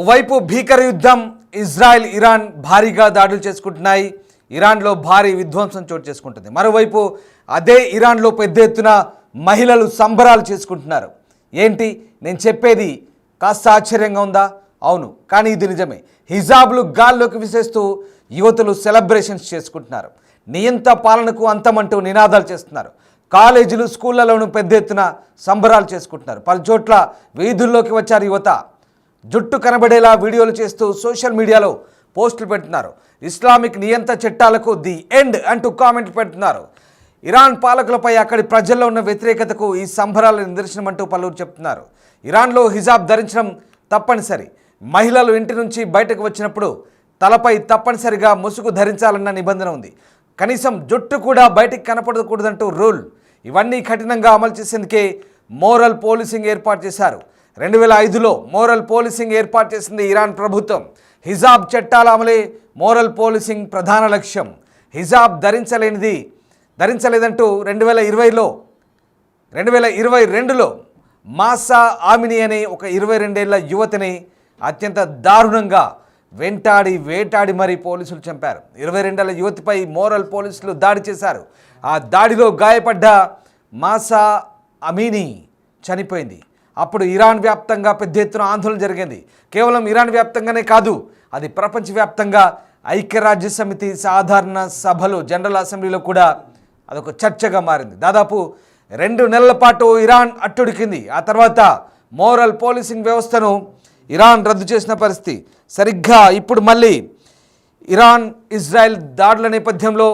ఓవైపు భీకర యుద్ధం, ఇజ్రాయెల్ ఇరాన్ భారీగా దాడులు చేసుకుంటున్నాయి. ఇరాన్లో భారీ విధ్వంసం చోటు చేసుకుంటుంది. మరోవైపు అదే ఇరాన్లో పెద్ద ఎత్తున మహిళలు సంబరాలు చేసుకుంటున్నారు. ఏంటి నేను చెప్పేది కాస్త ఆశ్చర్యంగా ఉందా? అవును, కానీ ఇది నిజమే. హిజాబ్లు గాల్లోకి విసేస్తూ యువతులు సెలబ్రేషన్స్ చేసుకుంటున్నారు. నియంత పాలనకు అంతమంటూ నినాదాలు చేస్తున్నారు. కాలేజీలు స్కూళ్లలోనూ పెద్ద ఎత్తున సంబరాలు చేసుకుంటున్నారు. పలు చోట్ల వీధుల్లోకి వచ్చారు యువత. జుట్టు కనబడేలా వీడియోలు చేస్తూ సోషల్ మీడియాలో పోస్టులు పెడుతున్నారు. ఇస్లామిక్ నియంత చట్టాలకు ది ఎండ్ అంటూ కామెంట్లు పెడుతున్నారు. ఇరాన్ పాలకులపై అక్కడి ప్రజల్లో ఉన్న వ్యతిరేకతకు ఈ సంబరాల నిదర్శనం అంటూ పలువురు చెప్తున్నారు. ఇరాన్లో హిజాబ్ ధరించడం తప్పనిసరి. మహిళలు ఇంటి నుంచి బయటకు వచ్చినప్పుడు తలపై తప్పనిసరిగా ముసుగు ధరించాలన్న నిబంధన ఉంది. కనీసం జుట్టు కూడా బయటికి కనపడకూడదంటూ రూల్. ఇవన్నీ కఠినంగా అమలు చేసేందుకే మోరల్ పోలీసింగ్ ఏర్పాటు చేశారు. 2005లో మోరల్ పోలీసింగ్ ఏర్పాటు చేసింది ఇరాన్ ప్రభుత్వం. హిజాబ్ చట్టాల అమలే మోరల్ పోలీసింగ్ ప్రధాన లక్ష్యం. హిజాబ్ ధరించలేదంటూ 2022లో మాసా ఆమిని అనే ఒక 22 ఏళ్ల యువతిని అత్యంత దారుణంగా వేటాడి మరీ పోలీసులు చంపారు. 22 ఏళ్ల యువతిపై మోరల్ పోలీసులు దాడి చేశారు. ఆ దాడిలో గాయపడ్డ మాసా అమీని చనిపోయింది. అప్పుడు ఇరాన్ వ్యాప్తంగా పెద్ద ఎత్తున ఆందోళన జరిగింది. కేవలం ఇరాన్ వ్యాప్తంగానే కాదు, అది ప్రపంచవ్యాప్తంగా ఐక్యరాజ్య సమితి సాధారణ సభలో, జనరల్ అసెంబ్లీలో కూడా అదొక చర్చగా మారింది. దాదాపు 2 నెలల పాటు ఇరాన్ అట్టుడికింది. ఆ తర్వాత మోరల్ పోలీసింగ్ వ్యవస్థను ఇరాన్ రద్దు చేసిన పరిస్థితి. సరిగ్గా ఇప్పుడు మళ్ళీ ఇరాన్ ఇజ్రాయెల్ దాడుల నేపథ్యంలో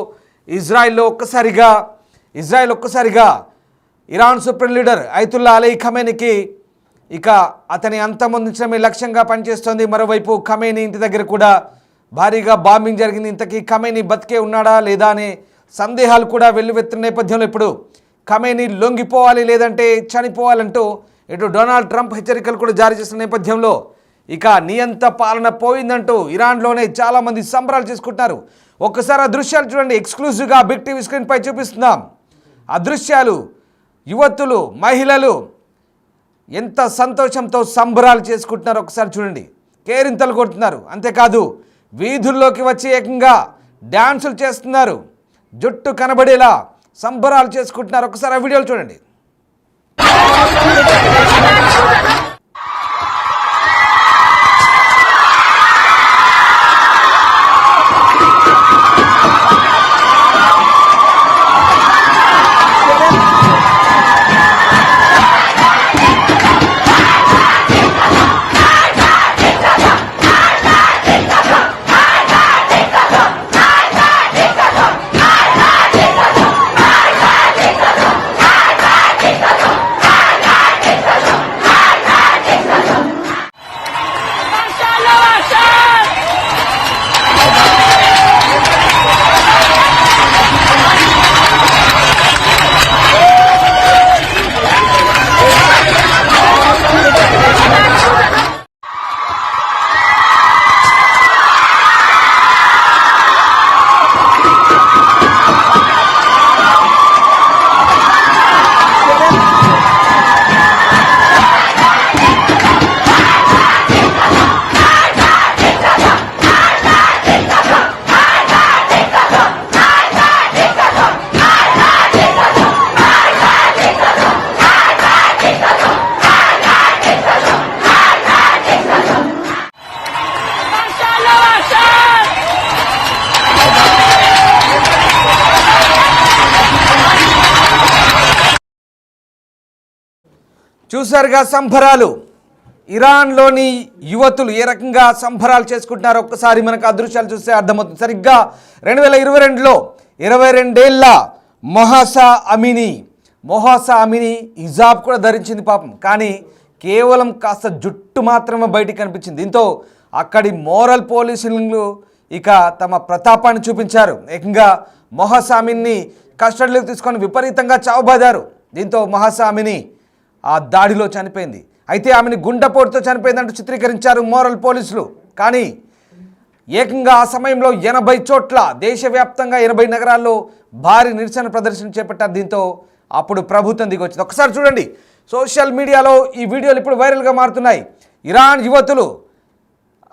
ఇజ్రాయెల్ ఒక్కసారిగా Iran supreme leader Ayatollah Ali ఖమేనీకి ఇక అతని అంతమొందించడమే లక్ష్యంగా పనిచేస్తోంది. మరోవైపు ఖమేనీ ఇంటి దగ్గర కూడా భారీగా బాంబింగ్ జరిగింది. ఇంతకీ ఖమేనీ బతికే ఉన్నాడా లేదా అనే సందేహాలు కూడా వెల్లువెత్తిన నేపథ్యంలో ఇప్పుడు ఖమేనీ లొంగిపోవాలి లేదంటే చనిపోవాలంటూ ఇటు డొనాల్డ్ ట్రంప్ హెచ్చరికలు కూడా జారీ చేసిన నేపథ్యంలో ఇక నియంత పాలన పోయిందంటూ ఇరాన్లోనే చాలామంది సంబరాలు చేసుకుంటున్నారు. ఒక్కసారి ఆ దృశ్యాలు చూడండి. ఎక్స్క్లూజివ్గా బిగ్ టీవీ స్క్రీన్పై చూపిస్తున్నాం. ఆ దృశ్యాలు యువతులు, మహిళలు ఎంత సంతోషంతో సంబరాలు చేసుకుంటున్నారు ఒకసారి చూడండి. కేరింతలు కొడుతున్నారు. అంతేకాదు వీధుల్లోకి వచ్చి ఏకంగా డ్యాన్సులు చేస్తున్నారు. జుట్టు కనబడేలా సంబరాలు చేసుకుంటున్నారు. ఒకసారి ఆ వీడియోలు చూడండి. చూసారుగా సంబరాలు. ఇరాన్లోని యువతులు ఏ రకంగా సంబరాలు చేసుకుంటున్నారో ఒక్కసారి మనకు ఆ దృశ్యాలు చూస్తే అర్థమవుతుంది. సరిగ్గా 2022లో 22 ఏళ్ల మొహాసా అమిని హిజాబ్ కూడా ధరించింది పాపం. కానీ కేవలం కాస్త జుట్టు మాత్రమే బయటికి కనిపించింది. దీంతో అక్కడి మోరల్ పోలీసులు ఇక తమ ప్రతాపాన్ని చూపించారు. ఏకంగా మొహాసా అమిన్ని కస్టడీలోకి తీసుకొని విపరీతంగా చావబాదారు. దీంతో మొహాసా అమిని ఆ దాడిలో చనిపోయింది. అయితే ఆమెను గుండెపోటుతో చనిపోయిందంటూ చిత్రీకరించారు మోరల్ పోలీసులు. కానీ ఏకంగా ఆ సమయంలో 80 చోట్ల దేశవ్యాప్తంగా 80 నగరాల్లో భారీ నిరసన ప్రదర్శన చేపట్టారు. దీంతో అప్పుడు ప్రభుత్వం దిగొచ్చింది. ఒకసారి చూడండి. సోషల్ మీడియాలో ఈ వీడియోలు ఇప్పుడు వైరల్గా మారుతున్నాయి. ఇరాన్ యువతులు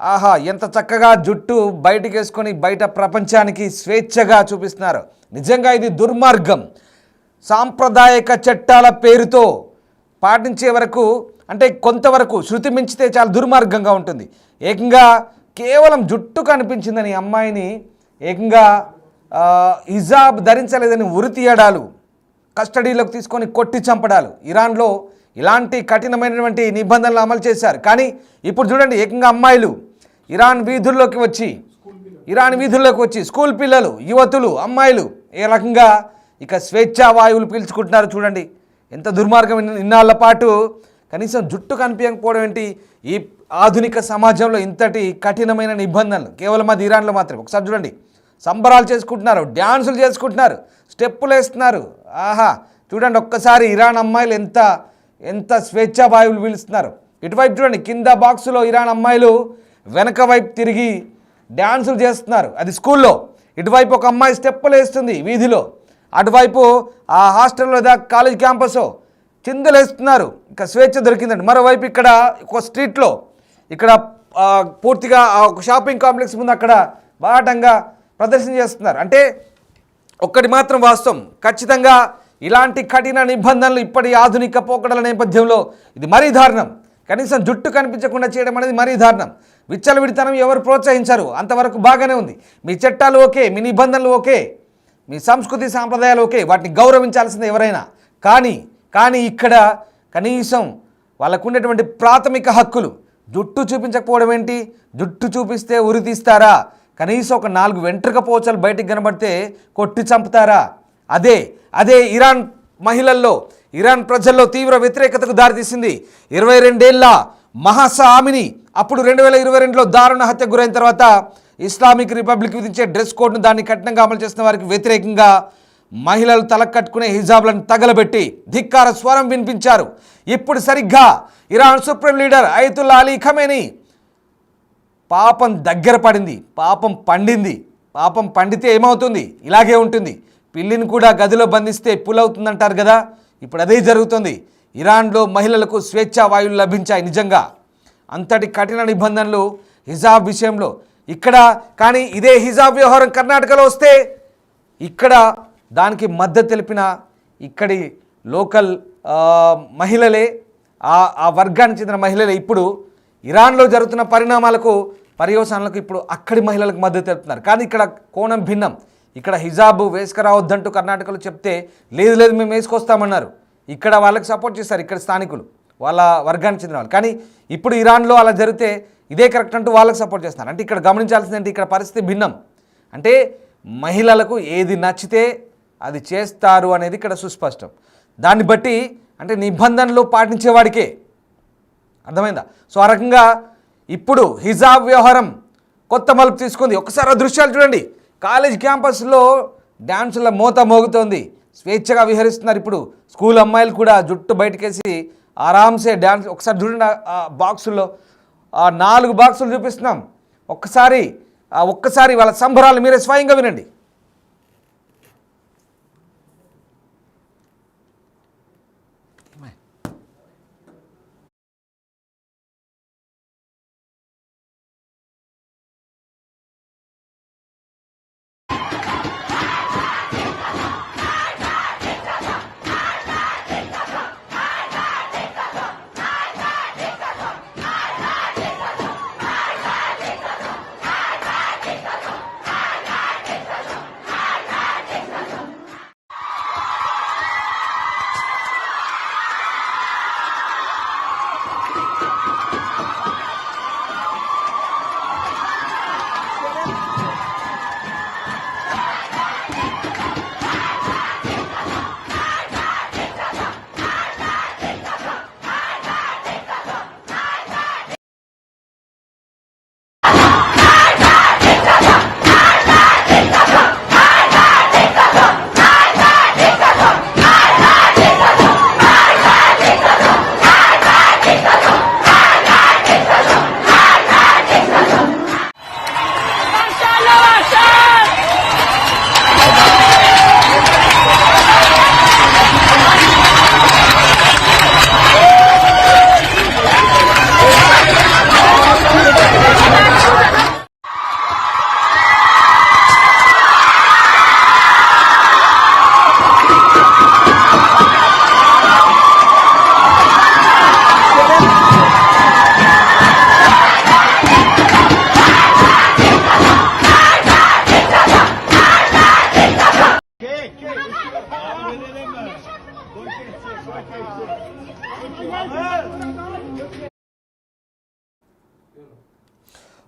ఆహా, ఎంత చక్కగా జుట్టు బయటికి వేసుకొని బయట ప్రపంచానికి స్వేచ్ఛగా చూపిస్తున్నారు. నిజంగా ఇది దుర్మార్గం. సాంప్రదాయక చట్టాల పేరుతో పాటించే వరకు, అంటే కొంతవరకు శృతి మించితే చాలా దుర్మార్గంగా ఉంటుంది. ఏకంగా కేవలం జుట్టు కనిపించిందని అమ్మాయిని ఏకంగా హిజాబ్ ధరించలేదని ఉరి తీయడాలు, కస్టడీలోకి తీసుకొని కొట్టి చంపడాలు. ఇరాన్లో ఇలాంటి కఠినమైనటువంటి నిబంధనలు అమలు చేశారు. కానీ ఇప్పుడు చూడండి, ఏకంగా అమ్మాయిలు ఇరాన్ వీధుల్లోకి వచ్చి స్కూల్ పిల్లలు, యువతులు, అమ్మాయిలు ఏ రకంగా ఇక స్వేచ్ఛా వాయువులు పీల్చుకుంటున్నారు. చూడండి ఎంత దుర్మార్గం. ఇన్నాళ్ల పాటు కనీసం జుట్టు కనిపించకపోవడం ఏంటి? ఈ ఆధునిక సమాజంలో ఇంతటి కఠినమైన నిబంధనలు కేవలం అది ఇరాన్లో మాత్రమే. ఒకసారి చూడండి, సంబరాలు చేసుకుంటున్నారు, డ్యాన్సులు చేసుకుంటున్నారు, స్టెప్పులు వేస్తున్నారు. ఆహా, చూడండి ఒక్కసారి ఇరాన్ అమ్మాయిలు ఎంత స్వేచ్ఛా వాయువులు పీలుస్తున్నారు. ఇటువైపు చూడండి, కింద బాక్సులో ఇరాన్ అమ్మాయిలు వెనక వైపు తిరిగి డ్యాన్సులు చేస్తున్నారు, అది స్కూల్లో. ఇటువైపు ఒక అమ్మాయి స్టెప్పులు వేస్తుంది వీధిలో, అటువైపు ఆ హాస్టల్లో కాలేజ్ క్యాంపస్ చిందులు వేస్తున్నారు. ఇక స్వేచ్ఛ దొరికిందండి. మరోవైపు ఇక్కడ ఒక స్ట్రీట్లో ఇక్కడ పూర్తిగా ఒక షాపింగ్ కాంప్లెక్స్ ముందు అక్కడ బాటంగా ప్రదర్శన చేస్తున్నారు. అంటే ఒక్కటి మాత్రం వాస్తవం, ఖచ్చితంగా ఇలాంటి కఠిన నిబంధనలు ఇప్పటి ఆధునిక పోకడల నేపథ్యంలో ఇది మరీ దారుణం. కనీసం జుట్టు కనిపించకుండా చేయడం అనేది మరీ దారుణం. విచ్చలవిడితనం ఎవరు ప్రోత్సహించారు, అంతవరకు బాగానే ఉంది. మీ చట్టాలు ఓకే, మీ నిబంధనలు ఓకే, మీ సంస్కృతి సాంప్రదాయాలు ఓకే, వాటిని గౌరవించాల్సిందే ఎవరైనా. కానీ ఇక్కడ కనీసం వాళ్ళకు ఉండేటువంటి ప్రాథమిక హక్కులు, జుట్టు చూపించకపోవడం ఏంటి? జుట్టు చూపిస్తే ఉరి తీస్తారా? కనీసం ఒక 4 వెంట్రుక పోచలు బయటికి కనబడితే కొట్టి చంపుతారా? అదే ఇరాన్ మహిళల్లో, ఇరాన్ ప్రజల్లో తీవ్ర వ్యతిరేకతకు దారితీసింది. 22 ఏళ్ల మహసా ఆమిని అప్పుడు 2022లో దారుణ హత్యకు గురైన తర్వాత ఇస్లామిక్ రిపబ్లిక్ విధించే డ్రెస్ కోడ్ను దాన్ని కఠినంగా అమలు చేస్తున్న వారికి వ్యతిరేకంగా మహిళలు తలకు కట్టుకునే హిజాబ్లను తగలబెట్టి ధిక్కార స్వరం వినిపించారు. ఇప్పుడు సరిగ్గా Iran supreme leader Ayatollah Ali Khamenei పాపం దగ్గర పడింది, పాపం పండింది. పాపం పండితే ఏమవుతుంది? ఇలాగే ఉంటుంది. పిల్లిని కూడా గదిలో బంధిస్తే పులవుతుందంటారు కదా, ఇప్పుడు అదే జరుగుతుంది. ఇరాన్లో మహిళలకు స్వేచ్ఛా వాయువులు లభించాయి నిజంగా. అంతటి కఠిన నిబంధనలు హిజాబ్ విషయంలో ఇక్కడ. కానీ ఇదే హిజాబ్ వ్యవహారం కర్ణాటకలో వస్తే ఇక్కడ దానికి మద్దతు తెలిపిన ఇక్కడి లోకల్ మహిళలే, ఆ వర్గానికి చెందిన మహిళలే ఇప్పుడు ఇరాన్లో జరుగుతున్న పర్యవసానాలకు ఇప్పుడు అక్కడి మహిళలకు మద్దతు తెలుపుతున్నారు. కానీ ఇక్కడ కోణం భిన్నం. ఇక్కడ హిజాబ్ వేసుకురావద్దంటూ కర్ణాటకలో చెప్తే లేదు మేము వేసుకొస్తామన్నారు. ఇక్కడ వాళ్ళకి సపోర్ట్ చేస్తారు ఇక్కడ స్థానికులు, వాళ్ళ వర్గానికి చెందిన వాళ్ళు. కానీ ఇప్పుడు ఇరాన్లో అలా జరిగితే ఇదే కరెక్ట్ అంటూ వాళ్ళకి సపోర్ట్ చేస్తున్నారు. అంటే ఇక్కడ గమనించాల్సిందంటే ఇక్కడ పరిస్థితి భిన్నం. అంటే మహిళలకు ఏది నచ్చితే అది చేస్తారు అనేది ఇక్కడ సుస్పష్టం. దాన్ని బట్టి అంటే నిబంధనలు పాటించేవాడికే అర్థమైందా? సో ఆ రకంగా ఇప్పుడు హిజాబ్ వ్యవహారం కొత్త మలుపు తీసుకుంది. ఒకసారి ఆ దృశ్యాలు చూడండి, కాలేజ్ క్యాంపస్లో డ్యాన్సుల మోత మోగుతోంది, స్వేచ్ఛగా విహరిస్తున్నారు. ఇప్పుడు స్కూల్ అమ్మాయిలు కూడా జుట్టు బయటకేసి ఆరామ్సే డ్యాన్స్. ఒకసారి చూడండి ఆ బాక్సుల్లో, ఆ 4 బాక్సులు చూపిస్తున్నాం. ఒక్కసారి వాళ్ళ సంబరాలు మీరే స్వయంగా వినండి.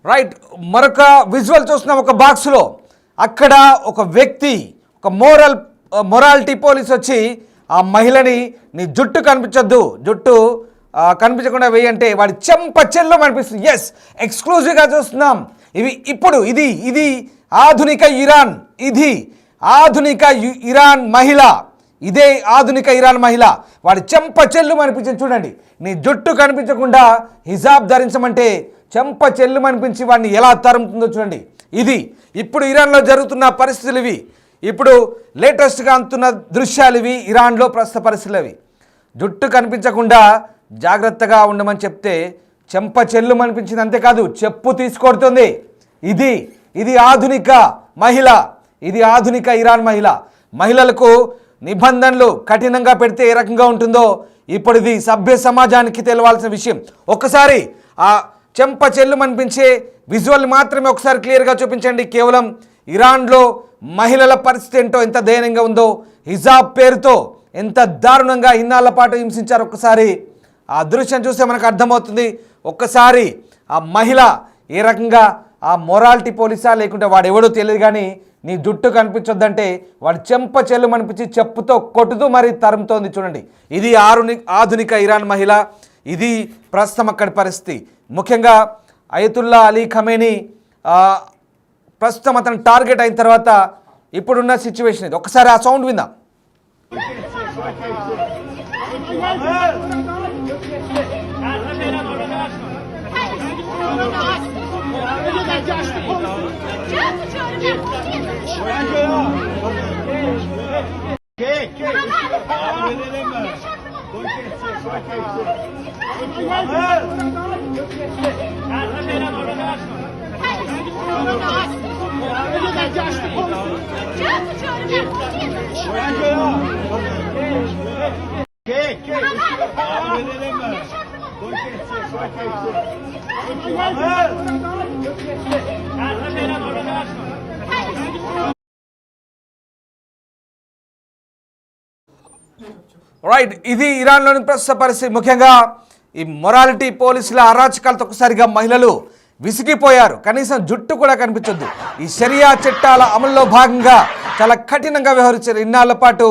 రైట్, మరొక విజువల్ చూస్తున్నాం. ఒక బాక్స్లో అక్కడ ఒక వ్యక్తి, ఒక మొరాలిటీ పోలీస్ వచ్చి ఆ మహిళని నీ జుట్టు కనిపించొద్దు, జుట్టు కనిపించకుండా వేయంటే వాడి చెంప చెల్లు అనిపిస్తుంది. ఎస్, ఎక్స్క్లూజివ్గా చూస్తున్నాం. ఇది ఆధునిక ఇరాన్, ఇది ఆధునిక ఇరాన్ మహిళ, ఇదే ఆధునిక ఇరాన్ మహిళ. వాడి చెంప చెల్లు అనిపించింది. చూడండి, నీ జుట్టు కనిపించకుండా హిజాబ్ ధరించమంటే చెంప చెల్లు అనిపించి వాడిని ఎలా తరుముతుందో చూడండి. ఇది ఇప్పుడు ఇరాన్లో జరుగుతున్న పరిస్థితులు ఇవి. ఇప్పుడు లేటెస్ట్గా అందుతున్న దృశ్యాలు ఇవి. ఇరాన్లో ప్రస్తుత పరిస్థితులు అవి. జుట్టు కనిపించకుండా జాగ్రత్తగా ఉండమని చెప్తే చెంప చెల్లు అనిపించింది. అంతేకాదు చెప్పు తీసుకొడుతుంది. ఇది ఆధునిక మహిళ, ఇది ఆధునిక ఇరాన్ మహిళ. మహిళలకు నిబంధనలు కఠినంగా పెడితే ఏ రకంగా ఉంటుందో ఇప్పుడు ఇది సభ్య సమాజానికి తెలవాల్సిన విషయం. ఒక్కసారి ఆ చెంప చెల్లు అనిపించే విజువల్ మాత్రమే ఒకసారి క్లియర్గా చూపించండి. కేవలం ఇరాన్లో మహిళల పరిస్థితి ఏంటో, ఎంత దయనీయంగా ఉందో, హిజాబ్ పేరుతో ఎంత దారుణంగా ఇన్నాళ్ల పాటు హింసించారు. ఒక్కసారి ఆ దృశ్యం చూస్తే మనకు అర్థమవుతుంది. ఒక్కసారి ఆ మహిళ ఏ రకంగా ఆ మొరాలిటీ పోలీసా లేకుంటే వాడు ఎవడో తెలియదు కానీ నీ జుట్టు కనిపించొద్దంటే వాడు చెంప చెల్లు అనిపించి చెప్పుతో కొట్టుతూ మరి తరుముతోంది. చూడండి, ఇది ఆధునిక ఇరాన్ మహిళ. ఇది ప్రస్తుతం అక్కడి పరిస్థితి. ముఖ్యంగా అయతుల్లా అలీ ఖమేనీ ప్రస్తుతం అతను టార్గెట్ అయిన తర్వాత ఇప్పుడున్న సిచ్యువేషన్ ఇది. ఒకసారి ఆ సౌండ్ విందాం. రైట్, ఇది ఇరాన్లోని ప్రస్తుత పరిస్థితి. ముఖ్యంగా ఈ మొరాలిటీ పోలీసుల అరాచకాలతో ఒకసారిగా మహిళలు విసిగిపోయారు. కనీసం జుట్టు కూడా కనిపించొద్దు. ఈ షరియా చట్టాల అమల్లో భాగంగా చాలా కఠినంగా వ్యవహరించారు. ఇన్నాళ్ల పాటు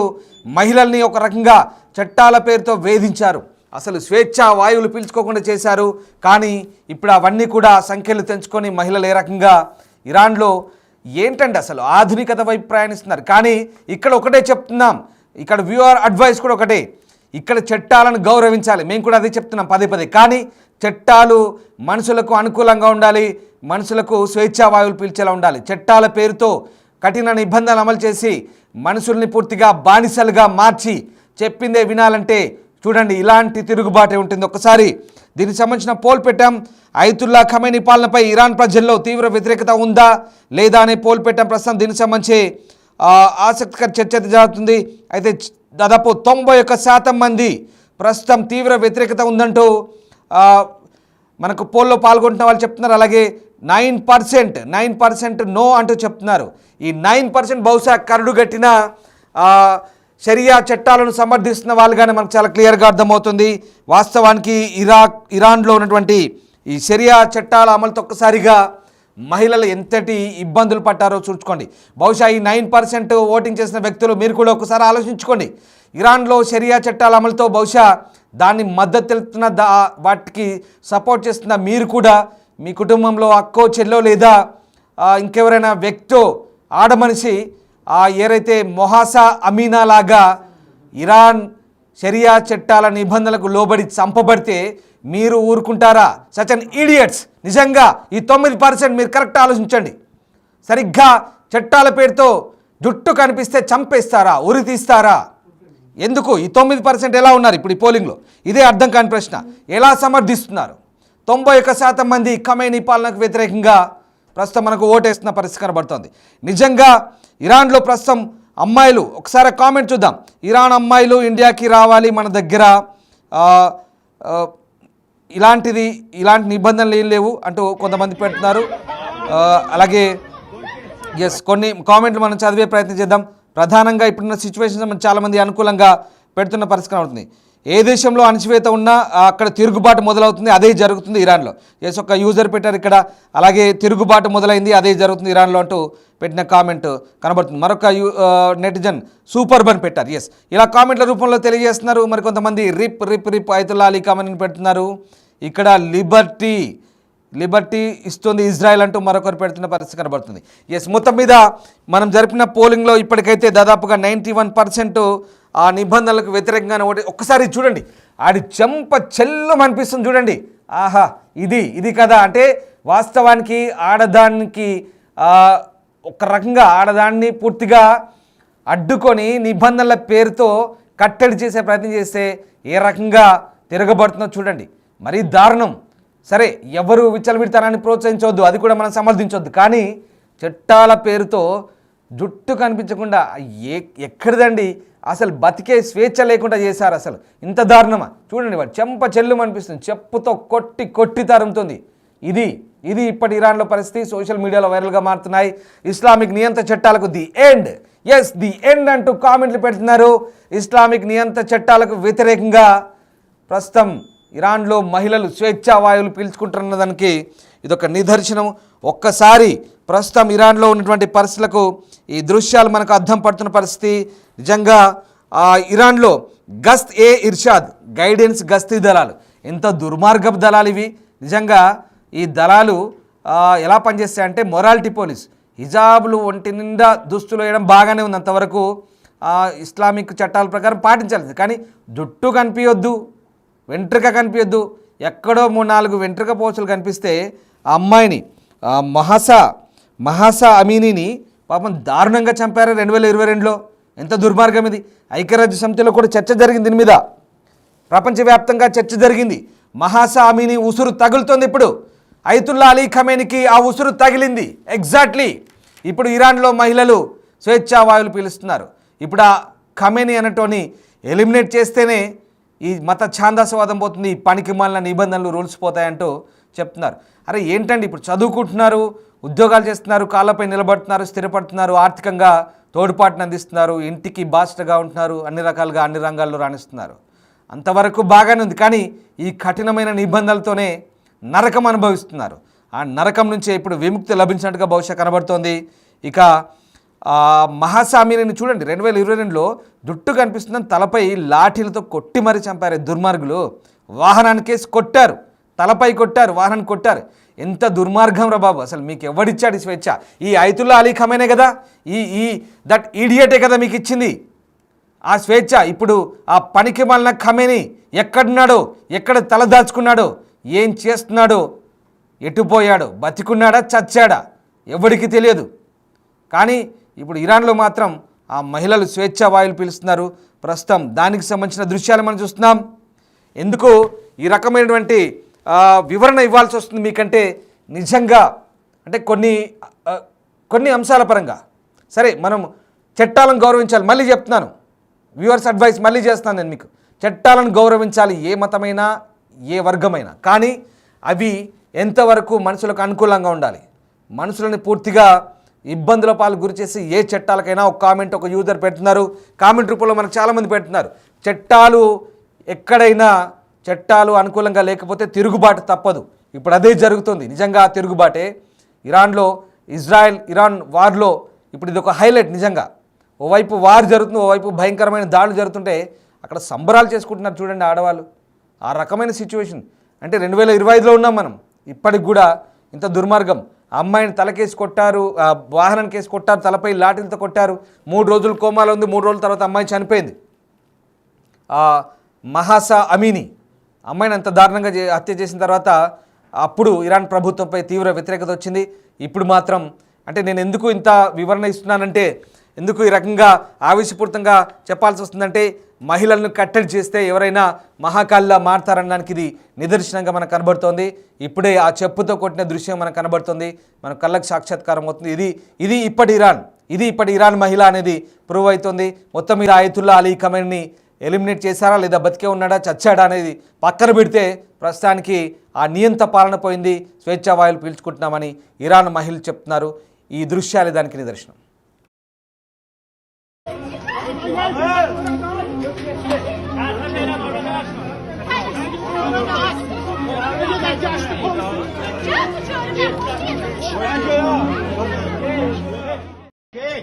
మహిళల్ని ఒక రకంగా చట్టాల పేరుతో వేధించారు. అసలు స్వేచ్ఛా వాయువులు పీల్చుకోకుండా చేశారు. కానీ ఇప్పుడు అవన్నీ కూడా సంఖ్యలు తెంచుకొని మహిళలు ఏ రకంగా ఇరాన్లో ఏంటంటే అసలు ఆధునికత వైపు ప్రయాణిస్తున్నారు. కానీ ఇక్కడ ఒకటే చెప్తున్నాం, ఇక్కడ వ్యూవర్ అడ్వైస్ కూడా ఒకటే, ఇక్కడ చట్టాలను గౌరవించాలి. మేము కూడా అదే చెప్తున్నాం పదే. కానీ చట్టాలు మనుషులకు అనుకూలంగా ఉండాలి, మనుషులకు స్వేచ్ఛా వాయువులు పీల్చేలా ఉండాలి. చట్టాల పేరుతో కఠిన నిబంధనలు అమలు చేసి మనుషుల్ని పూర్తిగా బానిసలుగా మార్చి చెప్పిందే వినాలంటే చూడండి ఇలాంటి తిరుగుబాటే ఉంటుంది. ఒకసారి దీనికి సంబంధించిన పోల్ పెట్టాం. అయతుల్లా ఖమేనీ పాలనపై ఇరాన్ ప్రజల్లో తీవ్ర వ్యతిరేకత ఉందా లేదా అనే పోల్ పెట్టాం. ప్రస్తుతం దీనికి సంబంధించి ఆసక్తికర చర్చ జరుగుతుంది. అయితే దాదాపు 91% మంది ప్రస్తుతం తీవ్ర వ్యతిరేకత ఉందంటూ మనకు పోల్లో పాల్గొంటున్న వాళ్ళు చెప్తున్నారు. అలాగే 9% నో అంటూ చెప్తున్నారు. ఈ 9% బహుశా కరడుగట్టిన షరియా చట్టాలను సమర్థిస్తున్న వాళ్ళుగానే మనకు చాలా క్లియర్గా అర్థమవుతుంది. వాస్తవానికి ఇరాన్లో ఉన్నటువంటి ఈ షరియా చట్టాల అమలుతో ఒక్కసారిగా మహిళలు ఎంతటి ఇబ్బందులు పట్టారో చూసుకోండి. బహుశా ఈ 9% ఓటింగ్ చేసిన వ్యక్తులు మీరు కూడా ఒకసారి ఆలోచించుకోండి. ఇరాన్లో షరియా చట్టాల అమలుతో బహుశా దాన్ని మద్దతు తెలుపుతున్న వాటికి సపోర్ట్ చేస్తున్న మీరు కూడా మీ కుటుంబంలో అక్కో చెల్లో లేదా ఇంకెవరైనా వ్యక్తో ఆడమనిషి ఏరైతే మొహాసా అమీనా లాగా ఇరాన్ షరియా చట్టాల నిబంధనలకు లోబడి చంపబడితే మీరు ఊరుకుంటారా? Such an idiots. నిజంగా ఈ 9% మీరు కరెక్ట్ ఆలోచించండి. సరిగ్గా చట్టాల పేరుతో జుట్టు కనిపిస్తే చంపేస్తారా, ఉరి తీస్తారా? ఎందుకు ఈ 9% ఎలా ఉన్నారు ఇప్పుడు ఈ పోలింగ్లో? ఇదే అర్థం కాని ప్రశ్న. ఎలా సమర్థిస్తున్నారు? 91% మంది ఖమేనీ పాలనకు వ్యతిరేకంగా ప్రస్తుతం మనకు ఓటేస్తున్న పరిస్థితి కనబడుతోంది. నిజంగా ఇరాన్లో ప్రస్తుతం అమ్మాయిలు, ఒకసారి కామెంట్ చూద్దాం. ఇరాన్ అమ్మాయిలు ఇండియాకి రావాలి, మన దగ్గర ఇలాంటి నిబంధనలు ఏం లేవు అంటూ కొంతమంది పెడుతున్నారు. అలాగే కొన్ని కామెంట్లు మనం చదివే ప్రయత్నం చేద్దాం. ప్రధానంగా ఇప్పుడున్న సిచ్యువేషన్ చాలామంది అనుకూలంగా పెడుతున్న పరిస్థితి అవుతుంది. ఏ దేశంలో అణచివేత ఉన్నా అక్కడ తిరుగుబాటు మొదలవుతుంది, అదే జరుగుతుంది ఇరాన్లో. ఎస్, ఒక యూజర్ పెట్టారు ఇక్కడ, అలాగే తిరుగుబాటు మొదలైంది, అదే జరుగుతుంది ఇరాన్లో అంటూ పెట్టిన కామెంట్ కనబడుతుంది. మరొక నెటిజన్ సూపర్బ్ అని పెట్టారు. ఎస్, ఇలా కామెంట్ల రూపంలో తెలియజేస్తున్నారు. మరి కొంతమంది రిప్ రిప్ రిప్ అయతుల్లా అలీ కామెంట్ పెడుతున్నారు. ఇక్కడ లిబర్టీ ఇస్తుంది ఇజ్రాయెల్ అంటూ మరొకరు పెడుతున్న పరిస్థితి కనబడుతుంది. ఎస్, మొత్తం మీద మనం జరిపిన పోలింగ్లో ఇప్పటికైతే దాదాపుగా 91% ఆ నిబంధనలకు వ్యతిరేకంగానే ఓటు. ఒక్కసారి చూడండి, ఆడి చెంప చెల్లం అనిపిస్తుంది చూడండి. ఆహా, ఇది కదా అంటే వాస్తవానికి ఆడదానికి ఒక రకంగా ఆడదాన్ని పూర్తిగా అడ్డుకొని నిబంధనల పేరుతో కట్టడి చేసే ప్రయత్నం చేస్తే ఏ రకంగా తిరగబడుతుందో చూడండి. మరీ దారుణం. సరే, ఎవరు విచ్చలవిడతనాన్ని ప్రోత్సహించవద్దు, అది కూడా మనం సమర్థించవద్దు. కానీ చట్టాల పేరుతో జుట్టు కనిపించకుండా ఎక్కడిదండి అసలు బతికే స్వేచ్ఛ లేకుండా చేశారు. అసలు ఇంత దారుణమా? చూడండి, వాడు చెంప చెల్లు అనిపిస్తుంది, చెప్పుతో కొట్టి తరుముతుంది. ఇది ఇప్పటి ఇరాన్లో పరిస్థితి. సోషల్ మీడియాలో వైరల్గా మారుతున్నాయి. ఇస్లామిక్ నియంత్రణ చట్టాలకు the end, is the end అంటూ కామెంట్లు పెడుతున్నారు. ఇస్లామిక్ నియంత్రణ చట్టాలకు వ్యతిరేకంగా ప్రస్తుతం ఇరాన్లో మహిళలు స్వేచ్ఛా వాయువులు పీల్చుకుంటున్న దానికి ఇదొక నిదర్శనం. ఒక్కసారి ప్రస్తుతం ఇరాన్లో ఉన్నటువంటి పరిస్థితులకు ఈ దృశ్యాలు మనకు అర్థం పడుతున్న పరిస్థితి. నిజంగా ఇరాన్లో ఇర్షాద్ గైడెన్స్ గస్తీ దళాలు ఎంత దుర్మార్గపు దళాలు ఇవి. నిజంగా ఈ దళాలు ఎలా పనిచేస్తాయంటే మొరాలిటీ పోలీస్. హిజాబులు ఒంటి నిండా దుస్తులు వేయడం బాగానే ఉంది, అంతవరకు ఇస్లామిక్ చట్టాల ప్రకారం పాటించాలి. కానీ జుట్టు కనిపించొద్దు, వెంట్రుక కనిపించొద్దు. ఎక్కడో 3-4 వెంట్రుక పోచులు కనిపిస్తే ఆ అమ్మాయిని మహాసా అమీనీని పాపం దారుణంగా చంపారు 2022లో. ఎంత దుర్మార్గం ఇది. ఐక్యరాజ్య సమితిలో కూడా చర్చ జరిగింది దీని మీద, ప్రపంచవ్యాప్తంగా చర్చ జరిగింది. మహాసా అమీనీ ఉసురు తగులుతోంది. ఇప్పుడు అయతుల్లా అలీ ఖమేనీకి ఆ ఉసురు తగిలింది. ఎగ్జాక్ట్లీ ఇప్పుడు ఇరాన్లో మహిళలు స్వేచ్ఛా వాయువులు పీలుస్తున్నారు. ఇప్పుడు ఆ ఖమేనీ అన్నటోని ఎలిమినేట్ చేస్తేనే ఈ మత ఛాందసవాదం పోతుంది, ఈ పనికి మాలిన నిబంధనలు రూల్స్ పోతాయంటూ చెప్తున్నారు. అరే ఏంటండి, ఇప్పుడు చదువుకుంటున్నారు, ఉద్యోగాలు చేస్తున్నారు, కాళ్ళపై నిలబడుతున్నారు, స్థిరపడుతున్నారు, ఆర్థికంగా తోడ్పాటును అందిస్తున్నారు, ఇంటికి బాధ్యతగా ఉంటున్నారు, అన్ని రకాలుగా అన్ని రంగాల్లో రాణిస్తున్నారు. అంతవరకు బాగానే ఉంది. కానీ ఈ కఠినమైన నిబంధనలతోనే నరకం అనుభవిస్తున్నారు. ఆ నరకం నుంచే ఇప్పుడు విముక్తి లభించినట్టుగా బహుశా కనబడుతోంది. ఇక మహాసా అమీనీని చూడండి, 2022లో జుట్టు కనిపిస్తుందని తలపై లాఠీలతో కొట్టి మరీ చంపారు దుర్మార్గులు. వాహనానికేసి కొట్టారు, తలపై కొట్టారు, వాహనాన్ని కొట్టారు. ఎంత దుర్మార్గం రా బాబు. అసలు మీకు ఎవడిచ్చాడు ఈ స్వేచ్ఛ? ఈ అయతుల్లా అలీ ఖమేనే కదా, దట్ ఈడియటే కదా మీకు ఇచ్చింది ఆ స్వేచ్ఛ. ఇప్పుడు ఆ పనికి మాలిన ఖమేనీ ఎక్కడున్నాడో, ఎక్కడ తల దాచుకున్నాడో, ఏం చేస్తున్నాడో, ఎటుపోయాడో, బతికున్నాడా చచ్చాడా ఎవడికి తెలియదు. కానీ ఇప్పుడు ఇరాన్లో మాత్రం ఆ మహిళలు స్వేచ్ఛా వాయువులు పీలుస్తున్నారు. ప్రస్తుతం దానికి సంబంధించిన దృశ్యాలు మనం చూస్తున్నాం. ఎందుకు ఈ రకమైనటువంటి వివరణ ఇవ్వాల్సి వస్తుంది మీకంటే, నిజంగా అంటే కొన్ని అంశాల పరంగా సరే మనం చట్టాలను గౌరవించాలి. మళ్ళీ చెప్తున్నాను, వ్యూవర్స్ అడ్వైస్ మళ్ళీ చేస్తాను నేను మీకు. చట్టాలను గౌరవించాలి, ఏ మతమైనా ఏ వర్గమైనా. కానీ అవి ఎంతవరకు మనుషులకు అనుకూలంగా ఉండాలి. మనుషులని పూర్తిగా ఇబ్బందుల పాలు గురి చేసి ఏ చట్టాలకైనా ఒక కామెంట్ ఒక యూజర్ పెడుతున్నారు. కామెంట్ రూపంలో మనకు చాలామంది పెడుతున్నారు. చట్టాలు ఎక్కడైనా చట్టాలు అనుకూలంగా లేకపోతే తిరుగుబాటు తప్పదు. ఇప్పుడు అదే జరుగుతుంది. నిజంగా తిరుగుబాటే ఇరాన్లో. ఇరాన్ వార్లో ఇప్పుడు ఇది ఒక హైలైట్. నిజంగా ఓవైపు వార్ జరుగుతుంది, ఓవైపు భయంకరమైన దాడులు జరుగుతుంటే అక్కడ సంబరాలు చేసుకుంటున్నారు చూడండి ఆడవాళ్ళు. ఆ రకమైన సిచ్యువేషన్ అంటే 2025లో ఉన్నాం మనం. ఇప్పటికి కూడా ఇంత దుర్మార్గం. అమ్మాయిని తలకేసి కొట్టారు, వాహనానికి కేసి కొట్టారు, తలపై లాఠీలతో కొట్టారు. 3 రోజులు కోమాలో ఉంది. 3 రోజుల తర్వాత అమ్మాయి చనిపోయింది. మహాసా అమీనీ అమ్మాయిని అంత దారుణంగా హత్య చేసిన తర్వాత అప్పుడు ఇరాన్ ప్రభుత్వంపై తీవ్ర వ్యతిరేకత వచ్చింది. ఇప్పుడు మాత్రం అంటే నేను ఎందుకు ఇంత వివరణ ఇస్తున్నానంటే, ఎందుకు ఈ రకంగా ఆవేశపూరితంగా చెప్పాల్సి వస్తుందంటే, మహిళలను కట్టడి చేస్తే ఎవరైనా మహాకాలిలా మారతారనడానికి ఇది నిదర్శనంగా మనకు కనబడుతోంది. ఇప్పుడే ఆ చెప్పుతో కొట్టిన దృశ్యం మనకు కనబడుతుంది, మన కళ్ళకు సాక్షాత్కారం అవుతుంది. ఇది ఇప్పటి ఇరాన్ మహిళ అనేది ప్రూవ్ అవుతుంది. మొత్తం మీద అయతుల్లా అలీ ఖమేనీని ఎలిమినేట్ చేశారా లేదా బతికే ఉన్నాడా చచ్చాడా అనేది పక్కన పెడితే ప్రస్తుతానికి ఆ నియంత పాలన పోయింది, స్వేచ్ఛా వాయువులు పీల్చుకుంటున్నామని ఇరాన్ మహిళలు చెప్తున్నారు. ఈ దృశ్యాలే దానికి నిదర్శనం. हाँ Che?